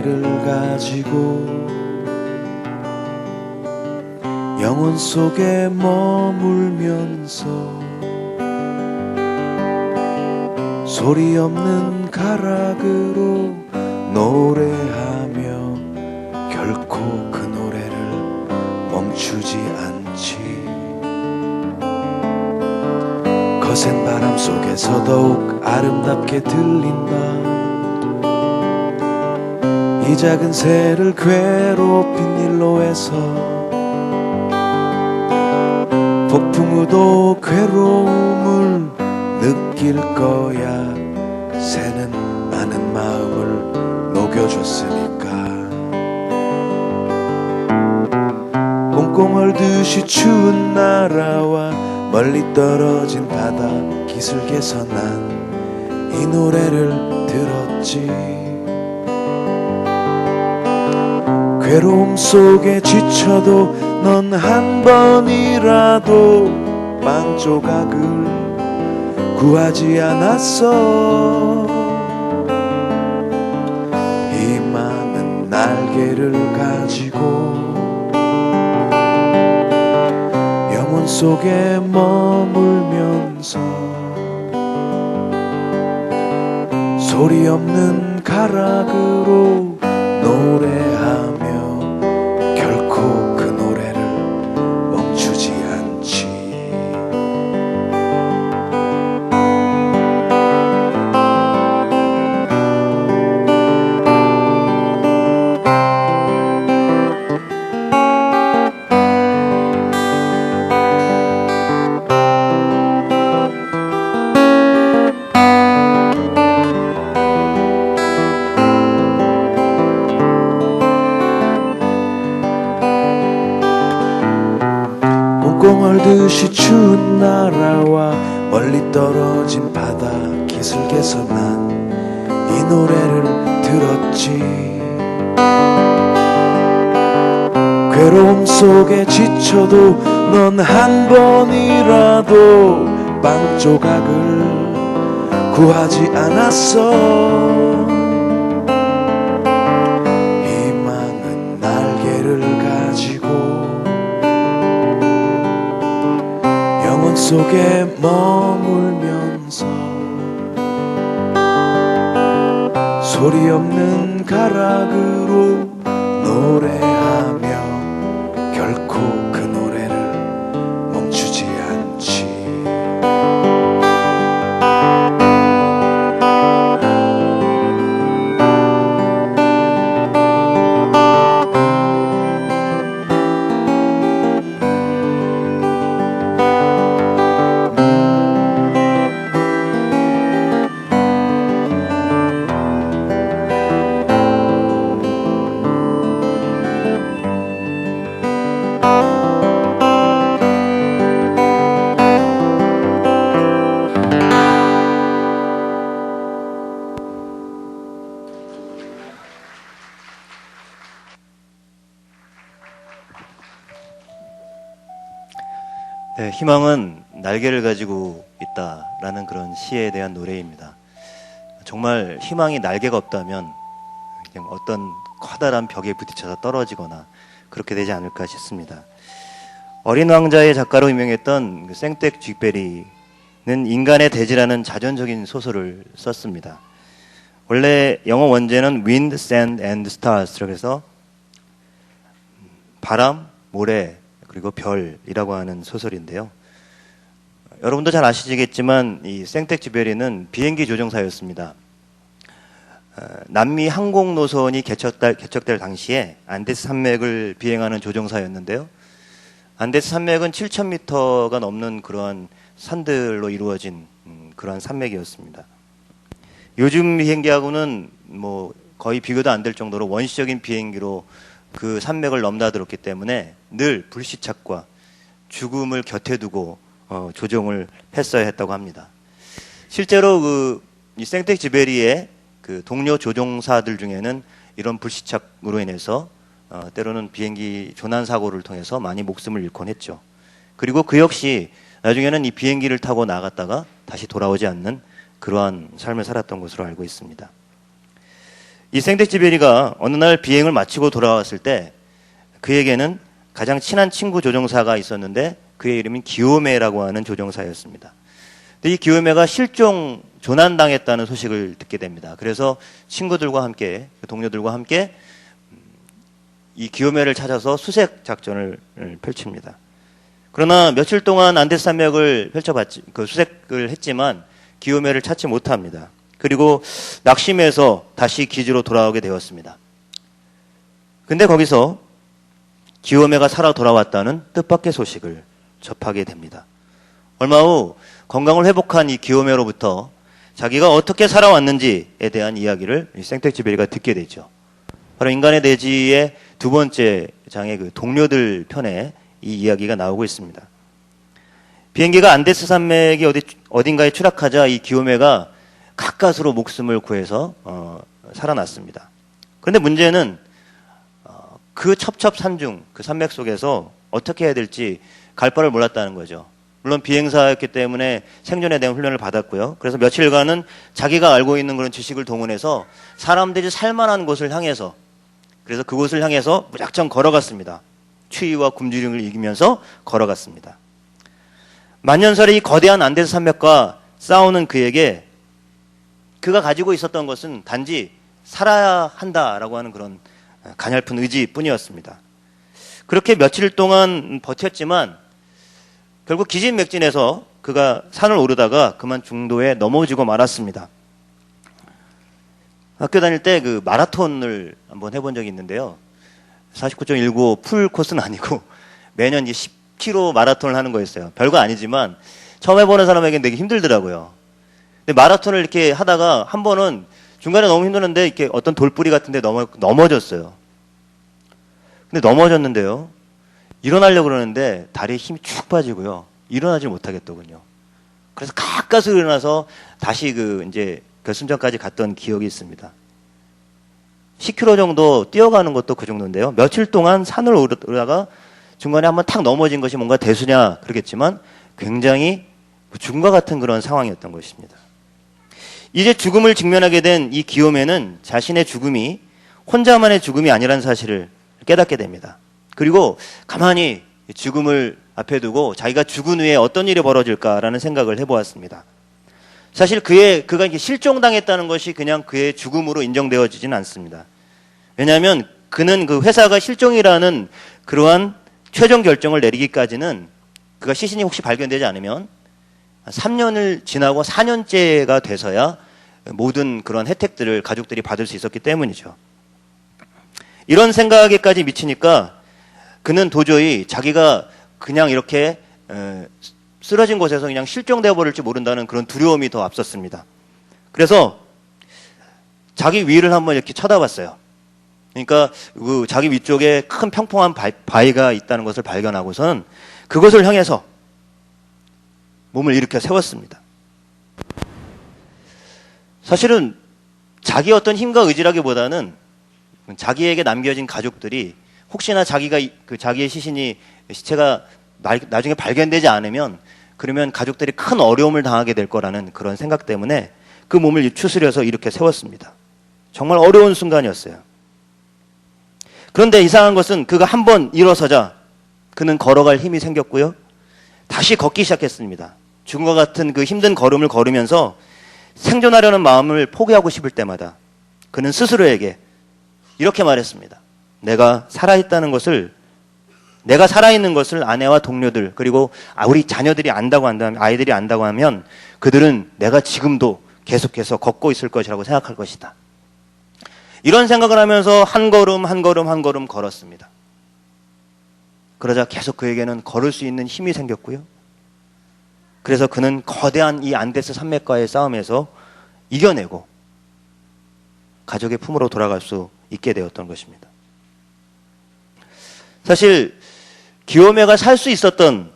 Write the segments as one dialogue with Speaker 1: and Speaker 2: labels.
Speaker 1: 날개를 가지고 영혼 속에 머물면서 소리 없는 가락으로 노래하며 결코 그 노래를 멈추지 않지. 거센 바람 속에서 더욱 아름답게 들린다. 이 작은 새를 괴롭힌 일로에서 폭풍우도 괴로움을 느낄 거야. 새는 많은 마음을 녹여줬으니까. 꽁꽁 얼듯이 추운 나라와 멀리 떨어진 바다 기슭에서 난 이 노래를 들었지. 괴로움 속에 지쳐도 넌 한 번이라도 빵 조각을 구하지 않았어. 희망은 날개를 가지고 영혼 속에 머물면서 소리 없는 가락으로 노래하며 결코 그 노래를 멈추지 않지. 꽁꽁 얼듯이 추운 나라와 멀리 떨어진 바다 기슭에서 난 이 노래를 들었지. 괴로움 속에 지쳐도 넌 한 번이라도 빵 조각을 구하지 않았어. 희망은 날개를 가지고 영혼 속에 머물면서 소리 없는 가락으로 노래하며 결코 그 노래를 멈추지 않지.
Speaker 2: 네, 희망은 날개를 가지고 있다라는 그런 시에 대한 노래입니다. 정말 희망이 날개가 없다면 그냥 어떤 커다란 벽에 부딪혀서 떨어지거나 그렇게 되지 않을까 싶습니다. 어린 왕자의 작가로 유명했던 생텍 쥐베리는 인간의 대지라는 자전적인 소설을 썼습니다. 원래 영어 원제는 Wind, Sand and Stars라고 해서 바람, 모래, 그리고 별이라고 하는 소설인데요. 여러분도 잘 아시겠지만 이 생텍 쥐베리는 비행기 조종사였습니다. 남미 항공 노선이 개척될 당시에 안데스 산맥을 비행하는 조종사였는데요. 안데스 산맥은 7,000m가 넘는 그러한 산들로 이루어진 그러한 산맥이었습니다. 요즘 비행기하고는 뭐 거의 비교도 안 될 정도로 원시적인 비행기로 그 산맥을 넘나들었기 때문에 늘 불시착과 죽음을 곁에 두고 조종을 했어야 했다고 합니다. 실제로 이 생텍 쥐베리의 그 동료 조종사들 중에는 이런 불시착으로 인해서 때로는 비행기 조난 사고를 통해서 많이 목숨을 잃곤 했죠. 그리고 그 역시 나중에는 이 비행기를 타고 나갔다가 다시 돌아오지 않는 그러한 삶을 살았던 것으로 알고 있습니다. 이 생텍쥐베리가 어느 날 비행을 마치고 돌아왔을 때 그에게는 가장 친한 친구 조종사가 있었는데 그의 이름은 기요메라고 하는 조종사였습니다. 근데 이 기요메가 실종 조난당했다는 소식을 듣게 됩니다. 그래서 친구들과 함께, 동료들과 함께 이 기요메를 찾아서 수색 작전을 펼칩니다. 그러나 며칠 동안 안데스 산맥을 수색을 했지만 기요메를 찾지 못합니다. 그리고 낙심해서 다시 기지로 돌아오게 되었습니다. 근데 거기서 기요메가 살아 돌아왔다는 뜻밖의 소식을 접하게 됩니다. 얼마 후 건강을 회복한 이 기요메로부터 자기가 어떻게 살아왔는지에 대한 이야기를 생텍쥐베리가 듣게 되죠. 바로 인간의 대지의 두 번째 장의 그 동료들 편에 이 이야기가 나오고 있습니다. 비행기가 안데스 산맥이 어딘가에 추락하자 이 기요메가 가까스로 목숨을 구해서 살아났습니다. 그런데 문제는 그 첩첩산중 그 산맥 속에서 어떻게 해야 될지 갈 바를 몰랐다는 거죠. 물론 비행사였기 때문에 생존에 대한 훈련을 받았고요. 그래서 며칠간은 자기가 알고 있는 그런 지식을 동원해서 사람들이 살만한 곳을 향해서, 그래서 그곳을 향해서 무작정 걸어갔습니다. 추위와 굶주림을 이기면서 걸어갔습니다. 만년설의 이 거대한 안데스 산맥과 싸우는 그에게 그가 가지고 있었던 것은 단지 살아야 한다라고 하는 그런 가냘픈 의지뿐이었습니다. 그렇게 며칠 동안 버텼지만 결국 기진맥진해서 그가 산을 오르다가 그만 중도에 넘어지고 말았습니다. 학교 다닐 때 그 마라톤을 한번 해본 적이 있는데요. 49.195 풀 코스는 아니고 매년 10km 마라톤을 하는 거였어요. 별거 아니지만 처음 해보는 사람에게는 되게 힘들더라고요. 근데 마라톤을 이렇게 하다가 한 번은 중간에 너무 힘드는데 이렇게 어떤 돌뿌리 같은 데 넘어졌어요. 근데 넘어졌는데요. 일어나려고 그러는데 다리에 힘이 쭉 빠지고요. 일어나질 못하겠더군요. 그래서 가까스로 일어나서 다시 이제 결승전까지 갔던 기억이 있습니다. 10km 정도 뛰어가는 것도 그 정도인데요. 며칠 동안 산을 오르다가 중간에 한번 탁 넘어진 것이 뭔가 대수냐 그러겠지만 굉장히 죽음과 같은 그런 상황이었던 것입니다. 이제 죽음을 직면하게 된 이 기요메는 자신의 죽음이 혼자만의 죽음이 아니라는 사실을 깨닫게 됩니다. 그리고 가만히 죽음을 앞에 두고 자기가 죽은 후에 어떤 일이 벌어질까라는 생각을 해보았습니다. 사실 그가 실종당했다는 것이 그냥 그의 죽음으로 인정되어지지는 않습니다. 왜냐하면 그는 그 회사가 실종이라는 그러한 최종 결정을 내리기까지는 그가 시신이 혹시 발견되지 않으면 3년을 지나고 4년째가 돼서야 모든 그런 혜택들을 가족들이 받을 수 있었기 때문이죠. 이런 생각에까지 미치니까 그는 도저히 자기가 그냥 이렇게 쓰러진 곳에서 그냥 실종되어 버릴지 모른다는 그런 두려움이 더 앞섰습니다. 그래서 자기 위를 한번 이렇게 쳐다봤어요. 그러니까 그 자기 위쪽에 큰 평평한 바위가 있다는 것을 발견하고서는 그것을 향해서 몸을 일으켜 세웠습니다. 사실은 자기 어떤 힘과 의지라기보다는 자기에게 남겨진 가족들이 혹시나 자기의 시체가 나중에 발견되지 않으면 그러면 가족들이 큰 어려움을 당하게 될 거라는 그런 생각 때문에 그 몸을 추스려서 이렇게 세웠습니다. 정말 어려운 순간이었어요. 그런데 이상한 것은 그가 한번 일어서자 그는 걸어갈 힘이 생겼고요. 다시 걷기 시작했습니다. 죽음과 같은 그 힘든 걸음을 걸으면서 생존하려는 마음을 포기하고 싶을 때마다 그는 스스로에게 이렇게 말했습니다. 내가 살아있는 것을 아내와 동료들 그리고 우리 자녀들이 아이들이 안다고 하면 그들은 내가 지금도 계속해서 걷고 있을 것이라고 생각할 것이다. 이런 생각을 하면서 한 걸음 한 걸음 한 걸음 걸었습니다. 그러자 계속 그에게는 걸을 수 있는 힘이 생겼고요. 그래서 그는 거대한 이 안데스 산맥과의 싸움에서 이겨내고 가족의 품으로 돌아갈 수 있게 되었던 것입니다. 사실 기요메가 살 수 있었던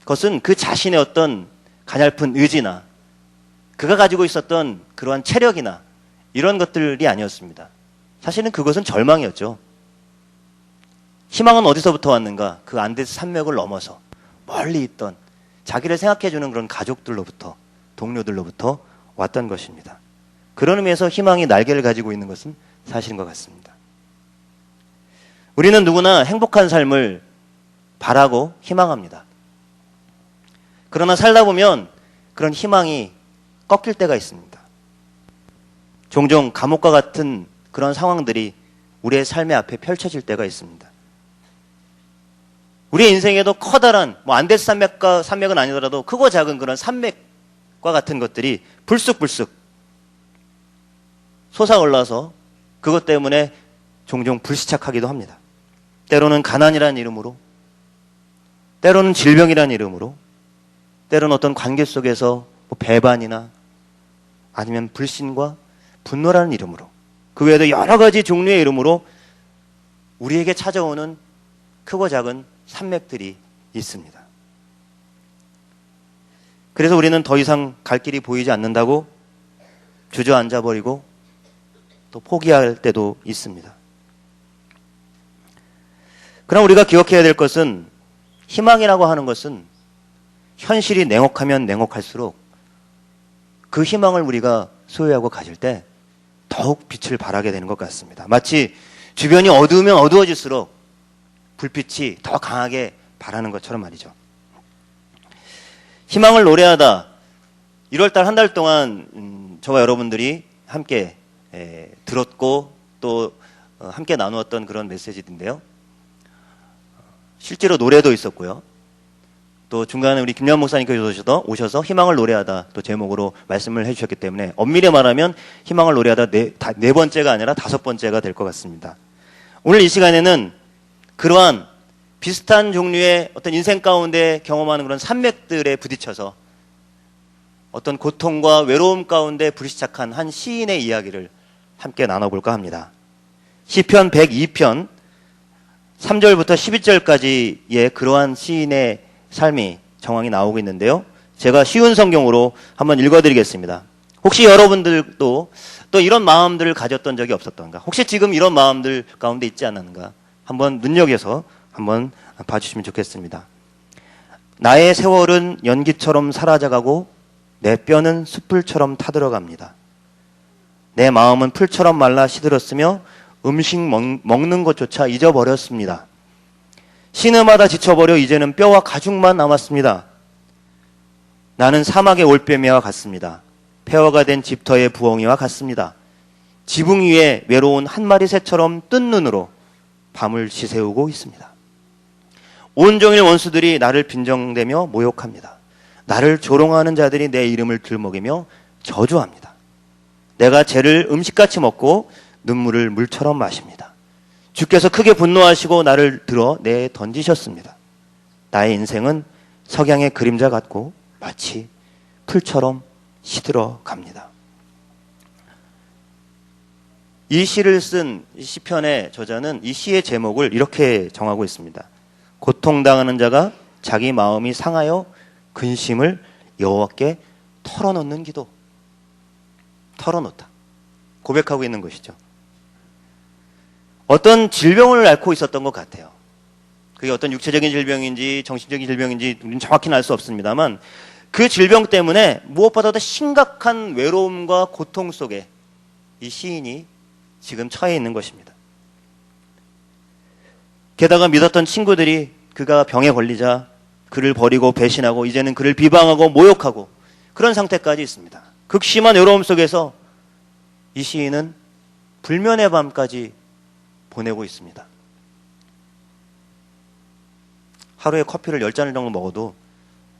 Speaker 2: 것은 그 자신의 어떤 가냘픈 의지나 그가 가지고 있었던 그러한 체력이나 이런 것들이 아니었습니다. 사실은 그것은 절망이었죠. 희망은 어디서부터 왔는가? 그 안데스 산맥을 넘어서 멀리 있던 자기를 생각해주는 그런 가족들로부터 동료들로부터 왔던 것입니다. 그런 의미에서 희망이 날개를 가지고 있는 것은 사실인 것 같습니다. 우리는 누구나 행복한 삶을 바라고 희망합니다. 그러나 살다 보면 그런 희망이 꺾일 때가 있습니다. 종종 감옥과 같은 그런 상황들이 우리의 삶의 앞에 펼쳐질 때가 있습니다. 우리의 인생에도 커다란, 안데스 산맥은 아니더라도 크고 작은 그런 산맥과 같은 것들이 불쑥불쑥 솟아올라서 그것 때문에 종종 불시착하기도 합니다. 때로는 가난이라는 이름으로, 때로는 질병이라는 이름으로, 때로는 어떤 관계 속에서 배반이나 아니면 불신과 분노라는 이름으로, 그 외에도 여러 가지 종류의 이름으로 우리에게 찾아오는 크고 작은 산맥들이 있습니다. 그래서 우리는 더 이상 갈 길이 보이지 않는다고 주저앉아버리고 또 포기할 때도 있습니다. 그럼 우리가 기억해야 될 것은, 희망이라고 하는 것은 현실이 냉혹하면 냉혹할수록 그 희망을 우리가 소유하고 가질 때 더욱 빛을 발하게 되는 것 같습니다. 마치 주변이 어두우면 어두워질수록 불빛이 더 강하게 발하는 것처럼 말이죠. 희망을 노래하다, 1월달 한 달 동안 저와 여러분들이 함께 들었고 또 함께 나누었던 그런 메시지인데요. 실제로 노래도 있었고요. 또 중간에 우리 김연 목사님께서 오셔서 희망을 노래하다 또 제목으로 말씀을 해주셨기 때문에 엄밀히 말하면 희망을 노래하다 네 번째가 아니라 5번째가 될 것 같습니다. 오늘 이 시간에는 그러한 비슷한 종류의 어떤 인생 가운데 경험하는 그런 산맥들에 부딪혀서 어떤 고통과 외로움 가운데 불시착한 한 시인의 이야기를 함께 나눠볼까 합니다. 시편 102편 3절부터 12절까지의 그러한 시인의 삶이 정황이 나오고 있는데요. 제가 쉬운 성경으로 한번 읽어드리겠습니다. 혹시 여러분들도 또 이런 마음들을 가졌던 적이 없었던가? 혹시 지금 이런 마음들 가운데 있지 않았는가? 한번 눈여겨서 한번 봐주시면 좋겠습니다. 나의 세월은 연기처럼 사라져가고 내 뼈는 숯불처럼 타들어갑니다. 내 마음은 풀처럼 말라 시들었으며 음식 먹는 것조차 잊어버렸습니다. 신음하다 지쳐버려 이제는 뼈와 가죽만 남았습니다. 나는 사막의 올빼미와 같습니다. 폐허가 된 집터의 부엉이와 같습니다. 지붕 위에 외로운 한 마리 새처럼 뜬 눈으로 밤을 지새우고 있습니다. 온종일 원수들이 나를 빈정대며 모욕합니다. 나를 조롱하는 자들이 내 이름을 들먹이며 저주합니다. 내가 죄를 음식같이 먹고 눈물을 물처럼 마십니다. 주께서 크게 분노하시고 나를 들어 내에 던지셨습니다. 나의 인생은 석양의 그림자 같고 마치 풀처럼 시들어 갑니다. 이 시를 쓴 시편의 저자는 이 시의 제목을 이렇게 정하고 있습니다. 고통당하는 자가 자기 마음이 상하여 근심을 여호와께 털어놓는 기도. 털어놓다. 고백하고 있는 것이죠. 어떤 질병을 앓고 있었던 것 같아요. 그게 어떤 육체적인 질병인지 정신적인 질병인지 우리는 정확히는 알 수 없습니다만 그 질병 때문에 무엇보다도 심각한 외로움과 고통 속에 이 시인이 지금 처해 있는 것입니다. 게다가 믿었던 친구들이 그가 병에 걸리자 그를 버리고 배신하고 이제는 그를 비방하고 모욕하고 그런 상태까지 있습니다. 극심한 외로움 속에서 이 시인은 불면의 밤까지 보내고 있습니다. 하루에 커피를 10잔을 정도 먹어도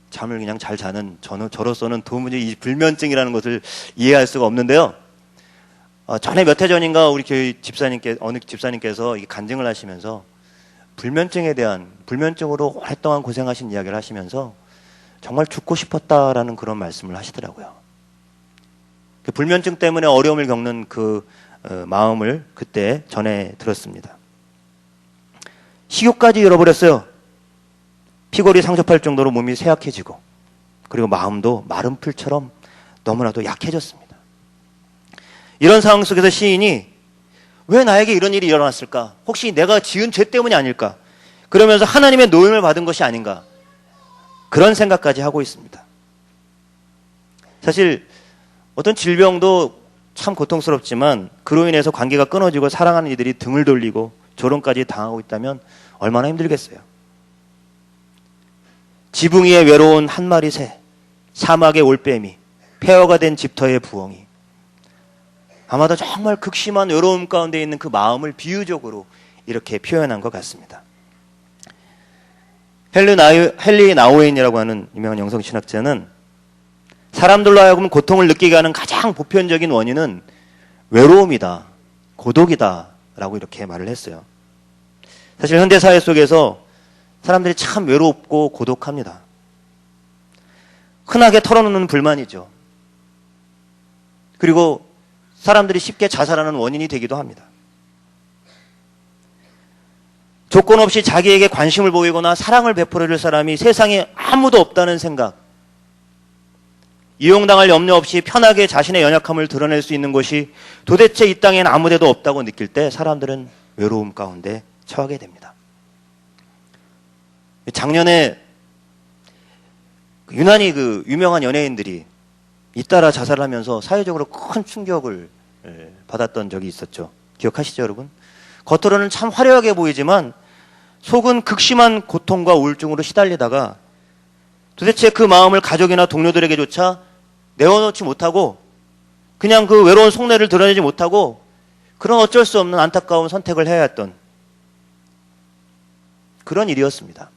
Speaker 2: 잠을 그냥 잘 자는 저로서는 도무지 이 불면증이라는 것을 이해할 수가 없는데요. 전에 몇 해 전인가 우리 교회 어느 집사님께서 간증을 하시면서 불면증으로 오랫동안 고생하신 이야기를 하시면서 정말 죽고 싶었다라는 그런 말씀을 하시더라고요. 그 불면증 때문에 어려움을 겪는 그 마음을 그때 전해 들었습니다. 식욕까지 잃어버렸어요. 피골이 상접할 정도로 몸이 쇠약해지고 그리고 마음도 마른 풀처럼 너무나도 약해졌습니다. 이런 상황 속에서 시인이 왜 나에게 이런 일이 일어났을까? 혹시 내가 지은 죄 때문이 아닐까? 그러면서 하나님의 노임을 받은 것이 아닌가? 그런 생각까지 하고 있습니다. 사실 어떤 질병도 참 고통스럽지만 그로 인해서 관계가 끊어지고 사랑하는 이들이 등을 돌리고 조롱까지 당하고 있다면 얼마나 힘들겠어요. 지붕 위에 외로운 한 마리 새, 사막의 올빼미, 폐허가 된 집터의 부엉이. 아마도 정말 극심한 외로움 가운데 있는 그 마음을 비유적으로 이렇게 표현한 것 같습니다. 헨리 나우엔이라고 하는 유명한 영성신학자는 사람들로 하여금 고통을 느끼게 하는 가장 보편적인 원인은 외로움이다, 고독이다 라고 이렇게 말을 했어요. 사실 현대사회 속에서 사람들이 참 외롭고 고독합니다. 흔하게 털어놓는 불만이죠. 그리고 사람들이 쉽게 자살하는 원인이 되기도 합니다. 조건 없이 자기에게 관심을 보이거나 사랑을 베풀어줄 사람이 세상에 아무도 없다는 생각, 이용당할 염려 없이 편하게 자신의 연약함을 드러낼 수 있는 곳이 도대체 이 땅엔 아무데도 없다고 느낄 때 사람들은 외로움 가운데 처하게 됩니다. 작년에 유난히 그 유명한 연예인들이 잇따라 자살하면서 사회적으로 큰 충격을 받았던 적이 있었죠. 기억하시죠, 여러분? 겉으로는 참 화려하게 보이지만 속은 극심한 고통과 우울증으로 시달리다가 도대체 그 마음을 가족이나 동료들에게조차 내어놓지 못하고 그냥 그 외로운 속내를 드러내지 못하고 그런 어쩔 수 없는 안타까운 선택을 해야 했던 그런 일이었습니다.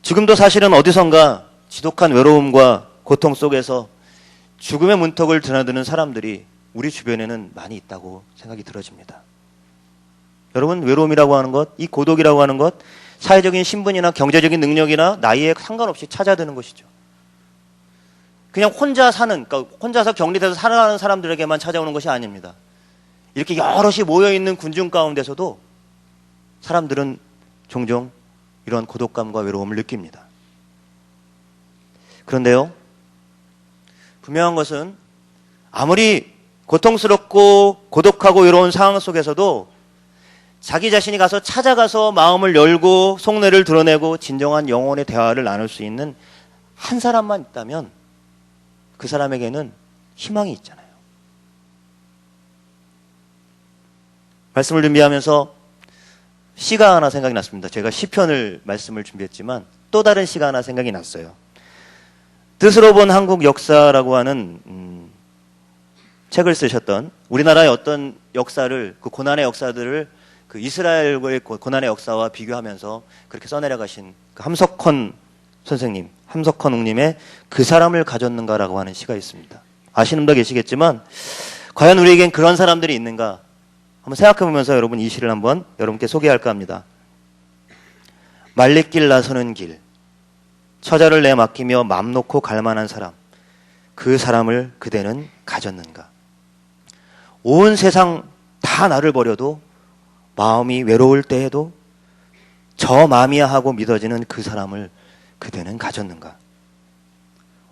Speaker 2: 지금도 사실은 어디선가 지독한 외로움과 고통 속에서 죽음의 문턱을 드나드는 사람들이 우리 주변에는 많이 있다고 생각이 들어집니다. 여러분, 외로움이라고 하는 것, 이 고독이라고 하는 것, 사회적인 신분이나 경제적인 능력이나 나이에 상관없이 찾아드는 것이죠. 그냥 혼자 사는, 그러니까 혼자서 격리돼서 살아가는 사람들에게만 찾아오는 것이 아닙니다. 이렇게 여럿이 모여있는 군중 가운데서도 사람들은 종종 이런 고독감과 외로움을 느낍니다. 그런데요, 분명한 것은 아무리 고통스럽고 고독하고 외로운 상황 속에서도 자기 자신이 가서 찾아가서 마음을 열고 속내를 드러내고 진정한 영혼의 대화를 나눌 수 있는 한 사람만 있다면 그 사람에게는 희망이 있잖아요. 말씀을 준비하면서 시가 하나 생각이 났습니다. 제가 시편을 말씀을 준비했지만 또 다른 시가 하나 생각이 났어요. 뜻으로 본 한국 역사라고 하는 책을 쓰셨던 우리나라의 어떤 역사를, 그 고난의 역사들을 그 이스라엘의 고난의 역사와 비교하면서 그렇게 써내려가신 그 함석헌 선생님, 함석헌 웅님의 그 사람을 가졌는가라고 하는 시가 있습니다. 아시는 분 계시겠지만 과연 우리에겐 그런 사람들이 있는가 한번 생각해보면서 여러분 이 시를 한번 여러분께 소개할까 합니다. 말리길 나서는 길, 처자를 내 맡기며 맘 놓고 갈 만한 사람, 그 사람을 그대는 가졌는가. 온 세상 다 나를 버려도 마음이 외로울 때에도 저 마음이야 하고 믿어지는 그 사람을 그대는 가졌는가.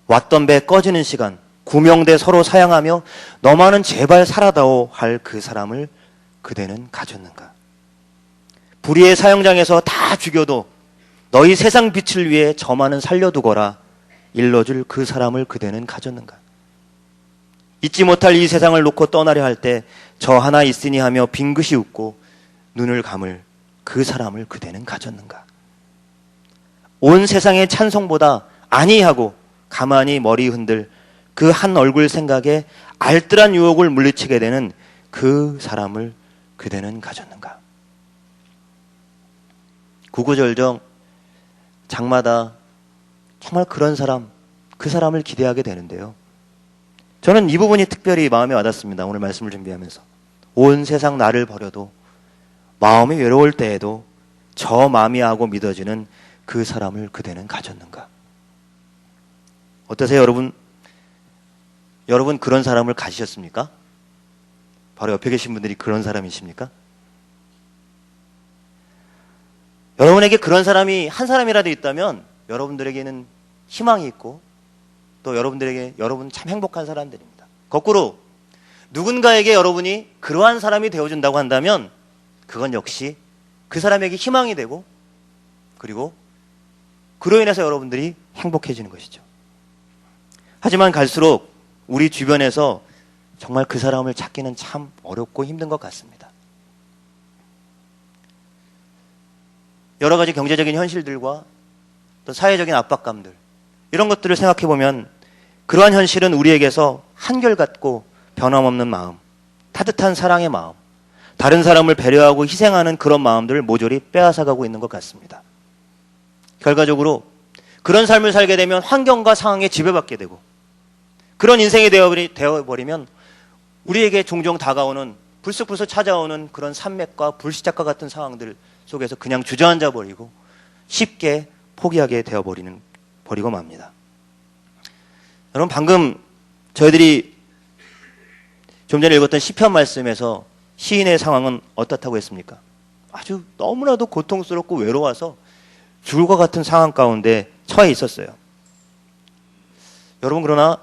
Speaker 2: 왔던 배 꺼지는 시간, 구명대 서로 사양하며 너만은 제발 살아다오 할 그 사람을 그대는 가졌는가. 불의의 사형장에서 다 죽여도 너희 세상 빛을 위해 저만은 살려두거라 일러줄 그 사람을 그대는 가졌는가. 잊지 못할 이 세상을 놓고 떠나려 할 때 저 하나 있으니 하며 빙긋이 웃고 눈을 감을 그 사람을 그대는 가졌는가. 온 세상의 찬송보다 아니하고 가만히 머리 흔들 그 한 얼굴 생각에 알뜰한 유혹을 물리치게 되는 그 사람을 그대는 가졌는가. 구구절정 장마다 정말 그런 사람, 그 사람을 기대하게 되는데요. 저는 이 부분이 특별히 마음에 와닿습니다. 오늘 말씀을 준비하면서. 온 세상 나를 버려도 마음이 외로울 때에도 저 마음이 하고 믿어지는 그 사람을 그대는 가졌는가. 어떠세요, 여러분? 여러분 그런 사람을 가지셨습니까? 바로 옆에 계신 분들이 그런 사람이십니까? 여러분에게 그런 사람이 한 사람이라도 있다면 여러분들에게는 희망이 있고 또 여러분들에게 여러분 참 행복한 사람들입니다. 거꾸로 누군가에게 여러분이 그러한 사람이 되어준다고 한다면 그건 역시 그 사람에게 희망이 되고 그리고 그로 인해서 여러분들이 행복해지는 것이죠. 하지만 갈수록 우리 주변에서 정말 그 사람을 찾기는 참 어렵고 힘든 것 같습니다. 여러 가지 경제적인 현실들과 또 사회적인 압박감들, 이런 것들을 생각해 보면 그러한 현실은 우리에게서 한결같고 변함없는 마음, 따뜻한 사랑의 마음, 다른 사람을 배려하고 희생하는 그런 마음들을 모조리 빼앗아가고 있는 것 같습니다. 결과적으로 그런 삶을 살게 되면 환경과 상황에 지배받게 되고, 그런 인생이 되어버리면 우리에게 종종 다가오는, 불쑥불쑥 찾아오는 그런 산맥과 불시착과 같은 상황들 속에서 그냥 주저앉아 버리고 쉽게 포기하게 버리고 맙니다. 여러분, 방금 저희들이 좀 전에 읽었던 시편 말씀에서 시인의 상황은 어떻다고 했습니까? 아주 너무나도 고통스럽고 외로워서 죽을 것 같은 상황 가운데 처해 있었어요. 여러분, 그러나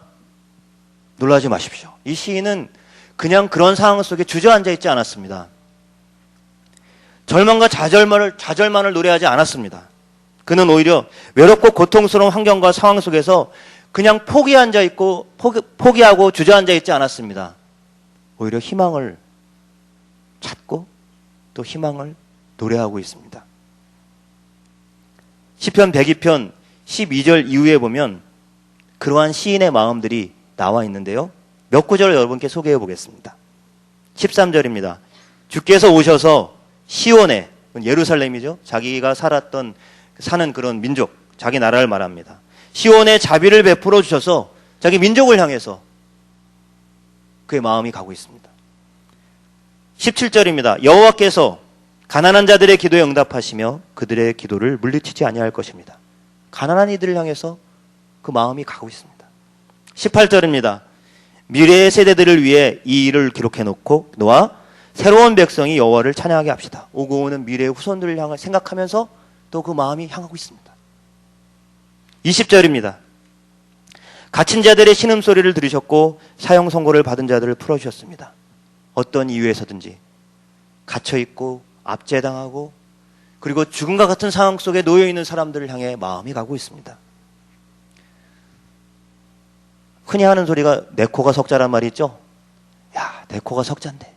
Speaker 2: 놀라지 마십시오. 이 시인은 그냥 그런 상황 속에 주저앉아 있지 않았습니다. 절망과 좌절만을 노래하지 않았습니다. 그는 오히려 외롭고 고통스러운 환경과 상황 속에서 그냥 포기하고 주저앉아 있지 않았습니다. 오히려 희망을 찾고 또 희망을 노래하고 있습니다. 시편 102편 12절 이후에 보면 그러한 시인의 마음들이 나와 있는데요. 몇 구절 여러분께 소개해 보겠습니다. 13절입니다. 주께서 오셔서 시온에, 예루살렘이죠. 자기가 사는 그런 민족, 자기 나라를 말합니다. 시온에 자비를 베풀어 주셔서 자기 민족을 향해서 그의 마음이 가고 있습니다. 17절입니다. 여호와께서 가난한 자들의 기도에 응답하시며 그들의 기도를 물리치지 아니할 것입니다. 가난한 이들을 향해서 그 마음이 가고 있습니다. 18절입니다. 미래의 세대들을 위해 이 일을 기록해 놓아 새로운 백성이 여호와를 찬양하게 합시다. 오고 오는 미래의 후손들을 향해 생각하면서 또 그 마음이 향하고 있습니다. 20절입니다. 갇힌 자들의 신음소리를 들으셨고 사형 선고를 받은 자들을 풀어주셨습니다. 어떤 이유에서든지 갇혀있고 압제당하고 그리고 죽음과 같은 상황 속에 놓여있는 사람들을 향해 마음이 가고 있습니다. 흔히 하는 소리가 내 코가 석자란 말이 있죠. 야, 내 코가 석자인데.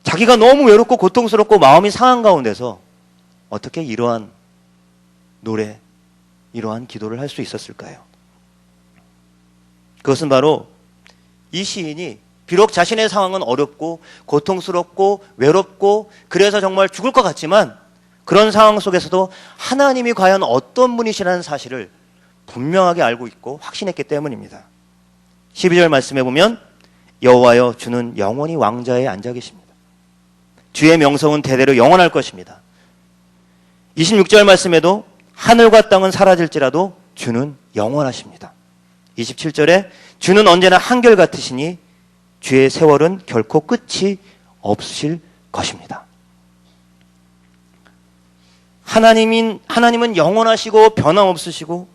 Speaker 2: 자기가 너무 외롭고 고통스럽고 마음이 상한 가운데서 어떻게 이러한 노래, 이러한 기도를 할 수 있었을까요? 그것은 바로 이 시인이 비록 자신의 상황은 어렵고 고통스럽고 외롭고 그래서 정말 죽을 것 같지만 그런 상황 속에서도 하나님이 과연 어떤 분이시라는 사실을 분명하게 알고 있고 확신했기 때문입니다. 12절 말씀해 보면 여호와여 주는 영원히 왕자에 앉아 계십니다. 주의 명성은 대대로 영원할 것입니다. 26절 말씀에도 하늘과 땅은 사라질지라도 주는 영원하십니다. 27절에 주는 언제나 한결같으시니 주의 세월은 결코 끝이 없으실 것입니다. 하나님은 영원하시고 변함없으시고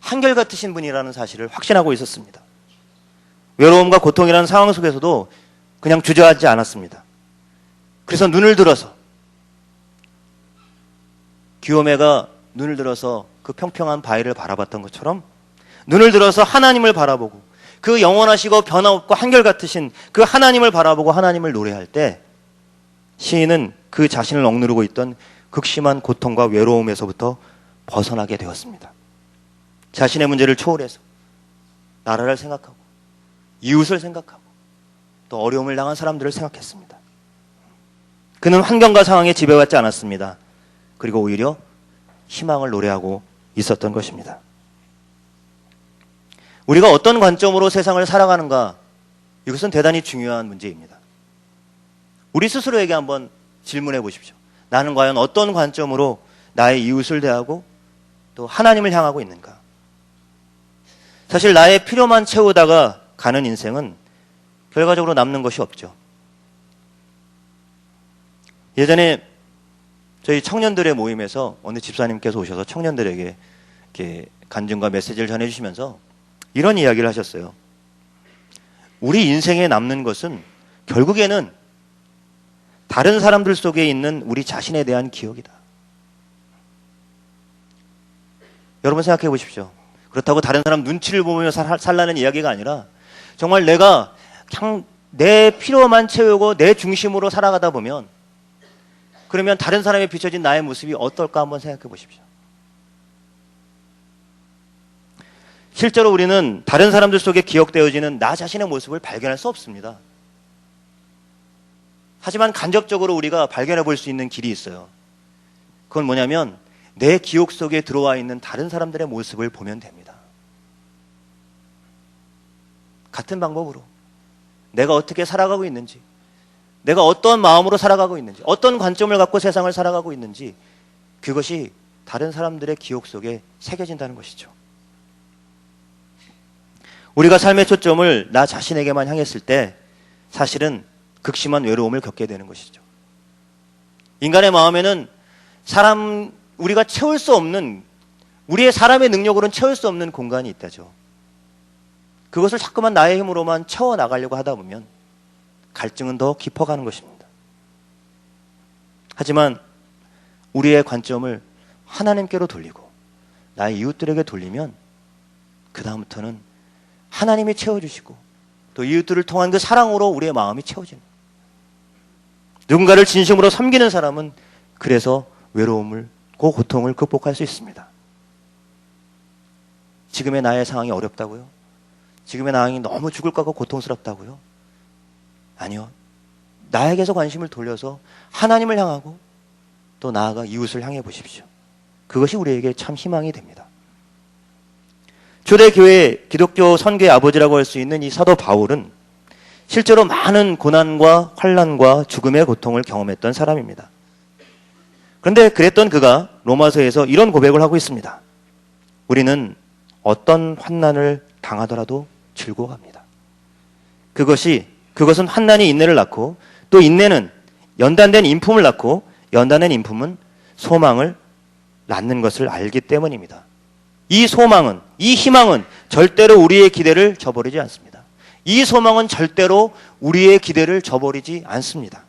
Speaker 2: 한결같으신 분이라는 사실을 확신하고 있었습니다. 외로움과 고통이라는 상황 속에서도 그냥 주저하지 않았습니다. 그래서 눈을 들어서 기요메가 눈을 들어서 그 평평한 바위를 바라봤던 것처럼 눈을 들어서 하나님을 바라보고 그 영원하시고 변함없고 한결같으신 그 하나님을 바라보고 하나님을 노래할 때 시인은 그 자신을 억누르고 있던 극심한 고통과 외로움에서부터 벗어나게 되었습니다. 자신의 문제를 초월해서 나라를 생각하고 이웃을 생각하고 또 어려움을 당한 사람들을 생각했습니다. 그는 환경과 상황에 지배받지 않았습니다. 그리고 오히려 희망을 노래하고 있었던 것입니다. 우리가 어떤 관점으로 세상을 살아가는가, 이것은 대단히 중요한 문제입니다. 우리 스스로에게 한번 질문해 보십시오. 나는 과연 어떤 관점으로 나의 이웃을 대하고 또 하나님을 향하고 있는가? 사실 나의 필요만 채우다가 가는 인생은 결과적으로 남는 것이 없죠. 예전에 저희 청년들의 모임에서 어느 집사님께서 오셔서 청년들에게 이렇게 간증과 메시지를 전해주시면서 이런 이야기를 하셨어요. 우리 인생에 남는 것은 결국에는 다른 사람들 속에 있는 우리 자신에 대한 기억이다. 여러분 생각해 보십시오. 그렇다고 다른 사람 눈치를 보며 살라는 이야기가 아니라 정말 내가 그냥 내 필요만 채우고 내 중심으로 살아가다 보면, 그러면 다른 사람에 비춰진 나의 모습이 어떨까 한번 생각해 보십시오. 실제로 우리는 다른 사람들 속에 기억되어지는 나 자신의 모습을 발견할 수 없습니다. 하지만 간접적으로 우리가 발견해 볼 수 있는 길이 있어요. 그건 뭐냐면 내 기억 속에 들어와 있는 다른 사람들의 모습을 보면 됩니다. 같은 방법으로 내가 어떻게 살아가고 있는지, 내가 어떤 마음으로 살아가고 있는지, 어떤 관점을 갖고 세상을 살아가고 있는지, 그것이 다른 사람들의 기억 속에 새겨진다는 것이죠. 우리가 삶의 초점을 나 자신에게만 향했을 때 사실은 극심한 외로움을 겪게 되는 것이죠. 인간의 마음에는 우리가 채울 수 없는, 우리의 사람의 능력으로는 채울 수 없는 공간이 있다죠. 그것을 자꾸만 나의 힘으로만 채워나가려고 하다 보면 갈증은 더 깊어가는 것입니다. 하지만 우리의 관점을 하나님께로 돌리고 나의 이웃들에게 돌리면 그 다음부터는 하나님이 채워주시고 또 이웃들을 통한 그 사랑으로 우리의 마음이 채워지는, 누군가를 진심으로 섬기는 사람은 그래서 외로움을, 그 고통을 극복할 수 있습니다. 지금의 나의 상황이 어렵다고요? 지금의 상황이 너무 죽을 것 같고 고통스럽다고요? 아니요. 나에게서 관심을 돌려서 하나님을 향하고 또 나아가 이웃을 향해 보십시오. 그것이 우리에게 참 희망이 됩니다. 초대교회 기독교 선교의 아버지라고 할 수 있는 이 사도 바울은 실제로 많은 고난과 환난과 죽음의 고통을 경험했던 사람입니다. 그런데 그랬던 그가 로마서에서 이런 고백을 하고 있습니다. 우리는 어떤 환난을 당하더라도 즐거워합니다. 그것은 환난이 인내를 낳고 또 인내는 연단된 인품을 낳고 연단된 인품은 소망을 낳는 것을 알기 때문입니다. 이 소망은, 이 희망은 절대로 우리의 기대를 저버리지 않습니다. 이 소망은 절대로 우리의 기대를 저버리지 않습니다.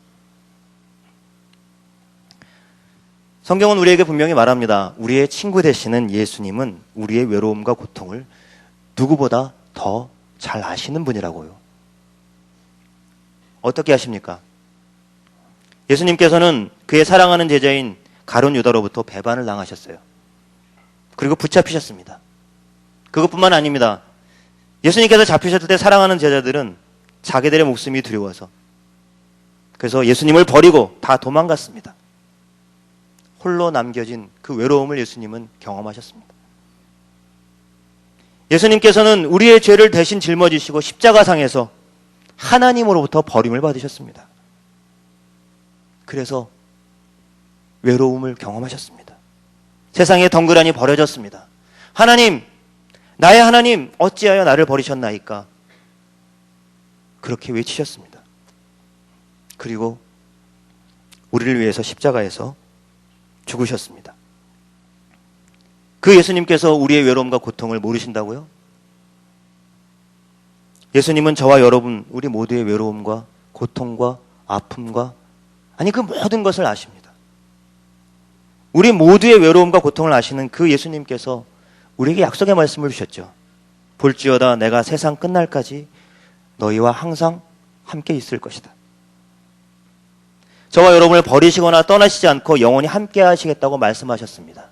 Speaker 2: 성경은 우리에게 분명히 말합니다. 우리의 친구 되시는 예수님은 우리의 외로움과 고통을 누구보다 더 잘 아시는 분이라고요. 어떻게 아십니까? 예수님께서는 그의 사랑하는 제자인 가룟 유다로부터 배반을 당하셨어요. 그리고 붙잡히셨습니다. 그것뿐만 아닙니다. 예수님께서 잡히셨을 때 사랑하는 제자들은 자기들의 목숨이 두려워서 그래서 예수님을 버리고 다 도망갔습니다. 홀로 남겨진 그 외로움을 예수님은 경험하셨습니다. 예수님께서는 우리의 죄를 대신 짊어지시고 십자가상에서 하나님으로부터 버림을 받으셨습니다. 그래서 외로움을 경험하셨습니다. 세상에 덩그러니 버려졌습니다. 하나님, 나의 하나님, 어찌하여 나를 버리셨나이까? 그렇게 외치셨습니다. 그리고 우리를 위해서 십자가에서 죽으셨습니다. 그 예수님께서 우리의 외로움과 고통을 모르신다고요? 예수님은 저와 여러분, 우리 모두의 외로움과 고통과 아픔과 그 모든 것을 아십니다. 우리 모두의 외로움과 고통을 아시는 그 예수님께서 우리에게 약속의 말씀을 주셨죠. 볼지어다 내가 세상 끝날까지 너희와 항상 함께 있을 것이다. 저와 여러분을 버리시거나 떠나시지 않고 영원히 함께 하시겠다고 말씀하셨습니다.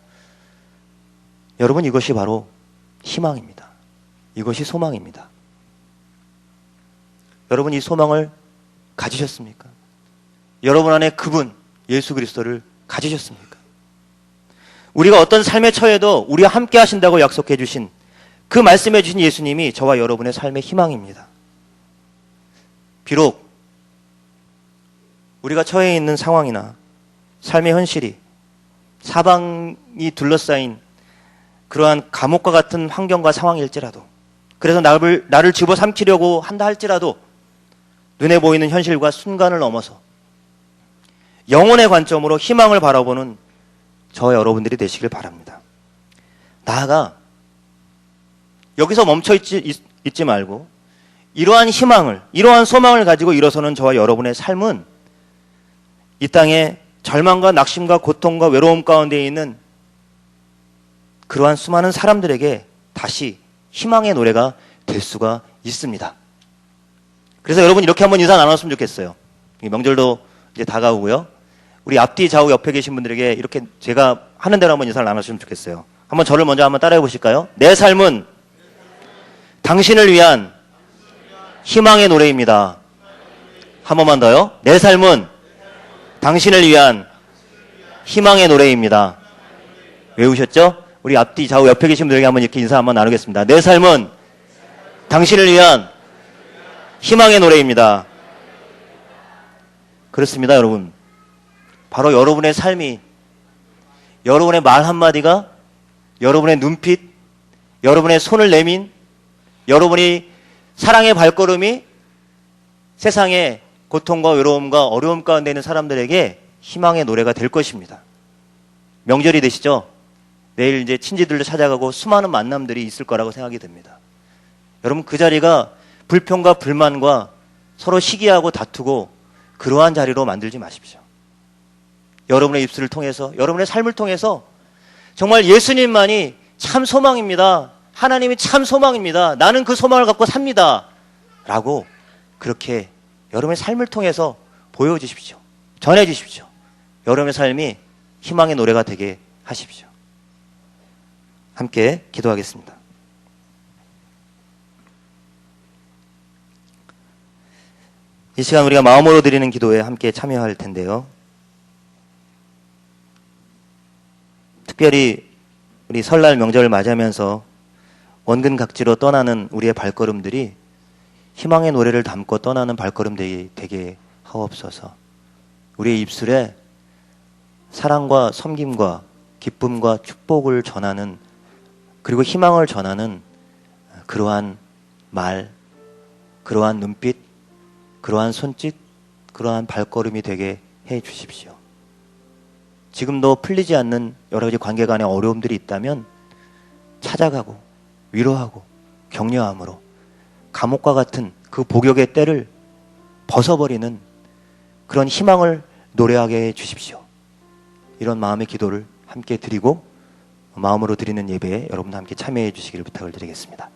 Speaker 2: 여러분, 이것이 바로 희망입니다. 이것이 소망입니다. 여러분, 이 소망을 가지셨습니까? 여러분 안에 그분 예수 그리스도를 가지셨습니까? 우리가 어떤 삶에 처해도 우리와 함께 하신다고 약속해 주신, 그 말씀해 주신 예수님이 저와 여러분의 삶의 희망입니다. 비록 우리가 처해 있는 상황이나 삶의 현실이 사방이 둘러싸인 그러한 감옥과 같은 환경과 상황일지라도, 그래서 나를 집어삼키려고 한다 할지라도 눈에 보이는 현실과 순간을 넘어서 영혼의 관점으로 희망을 바라보는 저와 여러분들이 되시길 바랍니다. 나아가 여기서 멈춰 있지 말고 이러한 희망을, 이러한 소망을 가지고 일어서는 저와 여러분의 삶은 이 땅에 절망과 낙심과 고통과 외로움 가운데 있는 그러한 수많은 사람들에게 다시 희망의 노래가 될 수가 있습니다. 그래서 여러분 이렇게 한번 인사 나눴으면 좋겠어요. 명절도 이제 다가오고요. 우리 앞뒤 좌우 옆에 계신 분들에게 이렇게 제가 하는 대로 한번 인사를 나눴으면 좋겠어요. 한번 저를 먼저 한번 따라해 보실까요? 내 삶은 당신을 위한 희망의 노래입니다. 한 번만 더요. 내 삶은 당신을 위한 희망의 노래입니다. 외우셨죠? 우리 앞뒤 좌우 옆에 계신 분들에게 한번 이렇게 인사 한번 나누겠습니다. 내 삶은 당신을 위한 희망의 노래입니다. 그렇습니다, 여러분. 바로 여러분의 삶이, 여러분의 말 한마디가, 여러분의 눈빛, 여러분의 손을 내민, 여러분이 사랑의 발걸음이 세상의 고통과 외로움과 어려움 가운데 있는 사람들에게 희망의 노래가 될 것입니다. 명절이 되시죠? 내일 이제 친지들도 찾아가고 수많은 만남들이 있을 거라고 생각이 듭니다. 여러분 그 자리가 불평과 불만과 서로 시기하고 다투고 그러한 자리로 만들지 마십시오. 여러분의 입술을 통해서, 여러분의 삶을 통해서 정말 예수님만이 참 소망입니다. 하나님이 참 소망입니다. 나는 그 소망을 갖고 삽니다. 라고 그렇게 여러분의 삶을 통해서 보여주십시오. 전해주십시오. 여러분의 삶이 희망의 노래가 되게 하십시오. 함께 기도하겠습니다. 이 시간 우리가 마음으로 드리는 기도에 함께 참여할 텐데요. 특별히 우리 설날 명절을 맞이하면서 원근 각지로 떠나는 우리의 발걸음들이 희망의 노래를 담고 떠나는 발걸음들이 되게 하옵소서. 우리의 입술에 사랑과 섬김과 기쁨과 축복을 전하는, 그리고 희망을 전하는 그러한 말, 그러한 눈빛, 그러한 손짓, 그러한 발걸음이 되게 해 주십시오. 지금도 풀리지 않는 여러 가지 관계 간의 어려움들이 있다면 찾아가고 위로하고 격려함으로 감옥과 같은 그 복역의 때를 벗어버리는 그런 희망을 노래하게 해 주십시오. 이런 마음의 기도를 함께 드리고 마음으로 드리는 예배에 여러분도 함께 참여해 주시기를 부탁을 드리겠습니다.